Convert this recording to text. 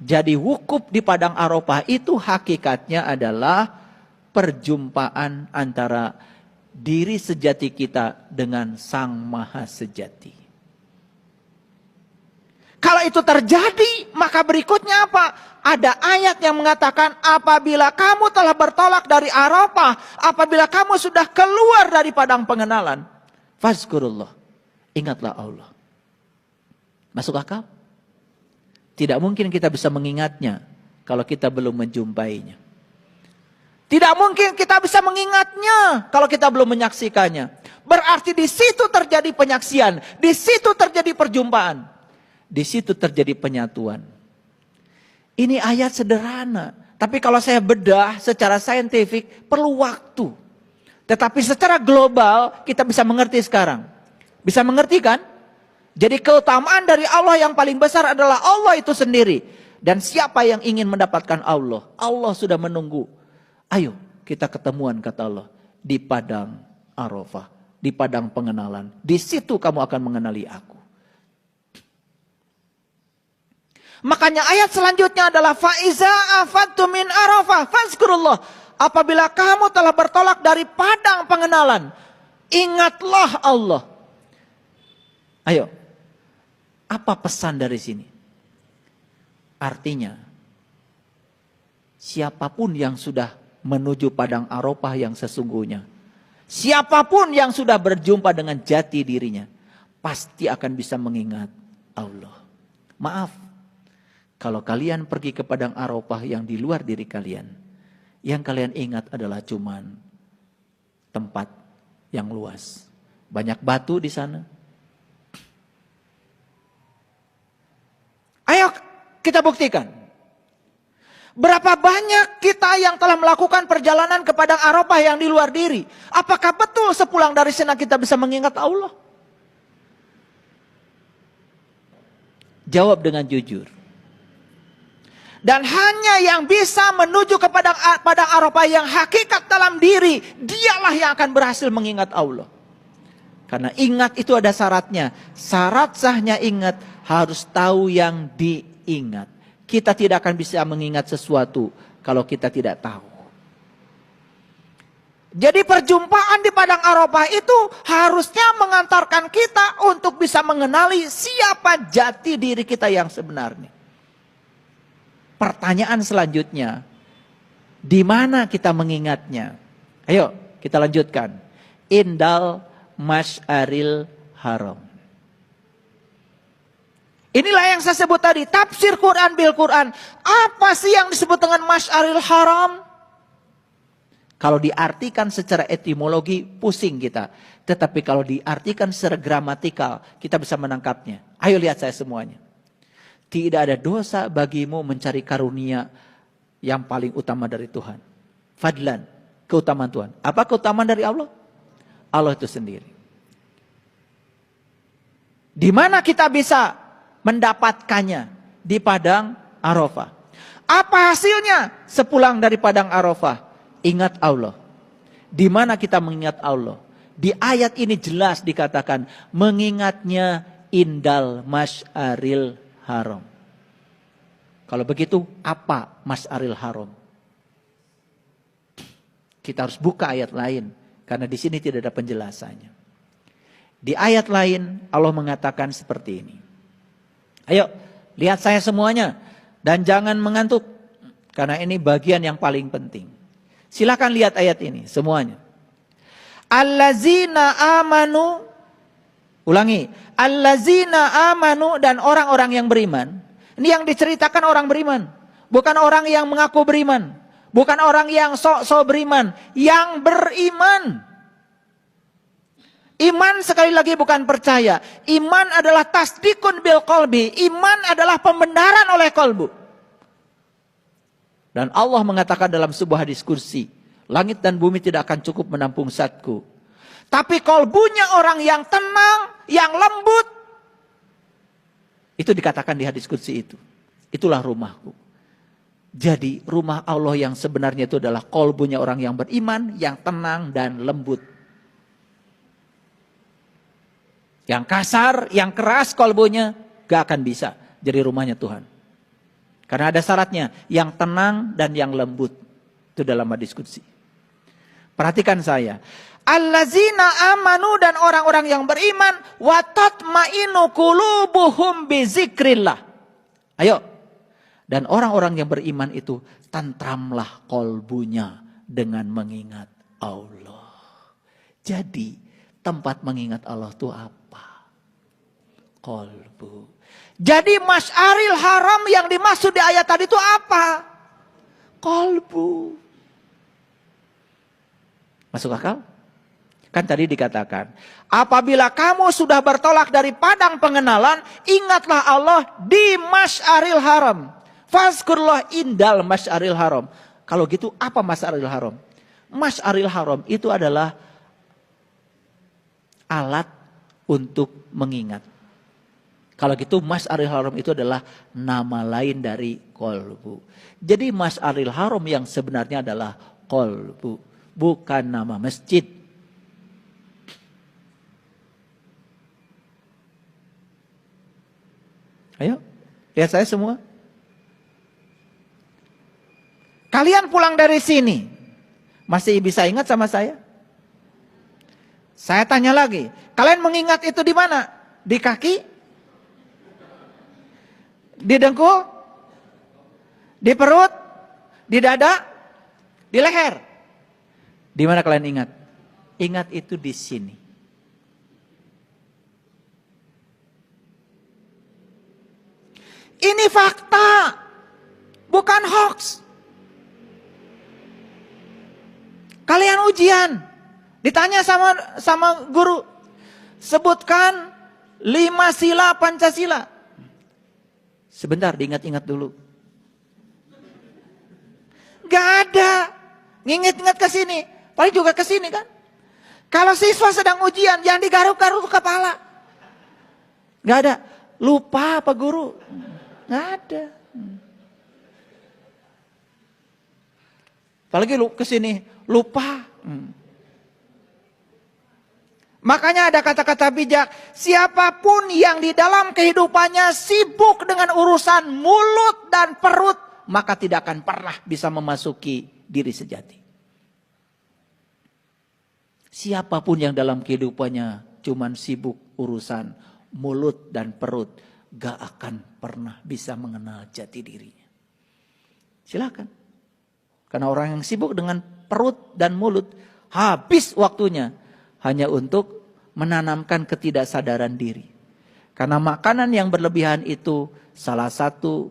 Jadi wukuf di padang Arafah itu hakikatnya adalah perjumpaan antara diri sejati kita dengan Sang Maha Sejati. Kalau itu terjadi, maka berikutnya apa? Ada ayat yang mengatakan apabila kamu telah bertolak dari Arafah, apabila kamu sudah keluar dari padang pengenalan, fazkurullah, ingatlah Allah. Masuk akal? Tidak mungkin kita bisa mengingatnya kalau kita belum menjumpainya. Tidak mungkin kita bisa mengingatnya kalau kita belum menyaksikannya. Berarti di situ terjadi penyaksian, di situ terjadi perjumpaan, di situ terjadi penyatuan. Ini ayat sederhana, tapi kalau saya bedah secara saintifik perlu waktu. Tetapi secara global kita bisa mengerti sekarang. Bisa mengerti kan? Jadi keutamaan dari Allah yang paling besar adalah Allah itu sendiri. Dan siapa yang ingin mendapatkan Allah? Allah sudah menunggu. Ayo kita ketemuan, kata Allah, di padang Arafah, di padang pengenalan. Di situ kamu akan mengenali aku. Makanya ayat selanjutnya adalah faiza afattum min Arafah fazkurullah. Apabila kamu telah bertolak dari padang pengenalan, ingatlah Allah. Ayo, apa pesan dari sini? Artinya, siapapun yang sudah menuju padang Arafah yang sesungguhnya, siapapun yang sudah berjumpa dengan jati dirinya, pasti akan bisa mengingat Allah. Maaf, kalau kalian pergi ke padang Arafah yang di luar diri kalian, yang kalian ingat adalah cuman tempat yang luas. Banyak batu di sana. Ayo kita buktikan. Berapa banyak kita yang telah melakukan perjalanan ke padang Arafah yang di luar diri? Apakah betul sepulang dari sana kita bisa mengingat Allah? Jawab dengan jujur. Dan hanya yang bisa menuju ke padang Arafah yang hakikat dalam diri, dialah yang akan berhasil mengingat Allah. Karena ingat itu ada syaratnya. Syarat sahnya ingat harus tahu yang diingat. Kita tidak akan bisa mengingat sesuatu kalau kita tidak tahu. Jadi perjumpaan di padang Arafah itu harusnya mengantarkan kita untuk bisa mengenali siapa jati diri kita yang sebenarnya. Pertanyaan selanjutnya, di mana kita mengingatnya? Ayo kita lanjutkan. Indal Masy'aril Haram. Inilah yang saya sebut tadi, tafsir Quran bil Quran. Apa sih yang disebut dengan Masy'aril Haram? Kalau diartikan secara etimologi, pusing kita. Tetapi kalau diartikan secara gramatikal, kita bisa menangkapnya. Ayo lihat saya semuanya. Tidak ada dosa bagimu mencari karunia yang paling utama dari Tuhan. Fadlan, keutamaan Tuhan. Apa keutamaan dari Allah? Allah itu sendiri. Di mana kita bisa mendapatkannya? Di padang Arafah. Apa hasilnya? Sepulang dari padang Arafah, ingat Allah. Di mana kita mengingat Allah? Di ayat ini jelas dikatakan mengingatnya indal Masy'aril Haram. Kalau begitu, apa Masy'aril Haram? Kita harus buka ayat lain, karena di sini tidak ada penjelasannya. Di ayat lain Allah mengatakan seperti ini. Ayo, lihat saya semuanya dan jangan mengantuk, karena ini bagian yang paling penting. Silakan lihat ayat ini semuanya. Allazina amanu, ulangi, allazina amanu, dan orang-orang yang beriman. Ini yang diceritakan orang beriman, bukan orang yang mengaku beriman, bukan orang yang sok-sok beriman, yang beriman. Iman sekali lagi bukan percaya. Iman adalah tasdikun bil qalbi. Iman adalah pembenaran oleh kalbu. Dan Allah mengatakan dalam sebuah hadis kursi, langit dan bumi tidak akan cukup menampung zatku. Tapi kalbunya orang yang tenang, yang lembut, itu dikatakan di hadis kursi itu. Itulah rumahku. Jadi rumah Allah yang sebenarnya itu adalah kalbunya orang yang beriman, yang tenang dan lembut. Yang kasar, yang keras kalbunya gak akan bisa jadi rumahnya Tuhan. Karena ada syaratnya, yang tenang dan yang lembut. Itu dalam hadis qudsi. Perhatikan saya. Allazina amanu, dan orang-orang yang beriman, wa tatmainu qulubuhum bizikrillah. Ayo. Dan orang-orang yang beriman itu tentramlah kolbunya dengan mengingat Allah. Jadi tempat mengingat Allah itu apa? Kolbu. Jadi Masy'aril Haram yang dimaksud di ayat tadi itu apa? Kolbu. Masuk akal? Kan tadi dikatakan, apabila kamu sudah bertolak dari padang pengenalan, ingatlah Allah di Masy'aril Haram. Fazkurullah indal Masy'aril Haram. Kalau gitu apa Masy'aril Haram? Masy'aril Haram itu adalah alat untuk mengingat. Kalau gitu Masy'aril Haram itu adalah nama lain dari kolbu. Jadi Masy'aril Haram yang sebenarnya adalah kolbu, bukan nama masjid. Ayo, lihat saya semua. Kalian pulang dari sini, masih bisa ingat sama saya? Saya tanya lagi, kalian mengingat itu di mana? Di kaki? Di dengkul? Di perut? Di dada? Di leher? Di mana kalian ingat? Ingat itu di sini. Ini fakta, bukan hoax. Kalian ujian, ditanya sama guru, sebutkan 5 sila Pancasila. Sebentar, diingat-ingat dulu. Gak ada. Nginget-inget ke sini. Paling juga ke sini kan. Kalau siswa sedang ujian, jangan digaruk-garuk kepala. Gak ada. Lupa apa guru? Gak ada. Apalagi ke sini, lupa. Makanya ada kata-kata bijak, siapapun yang di dalam kehidupannya sibuk dengan urusan mulut dan perut, maka tidak akan pernah bisa memasuki diri sejati. Siapapun yang dalam kehidupannya cuman sibuk urusan mulut dan perut, gak akan pernah bisa mengenal jati dirinya. Silakan. Karena orang yang sibuk dengan perut dan mulut, habis waktunya hanya untuk menanamkan ketidaksadaran diri. Karena makanan yang berlebihan itu salah satu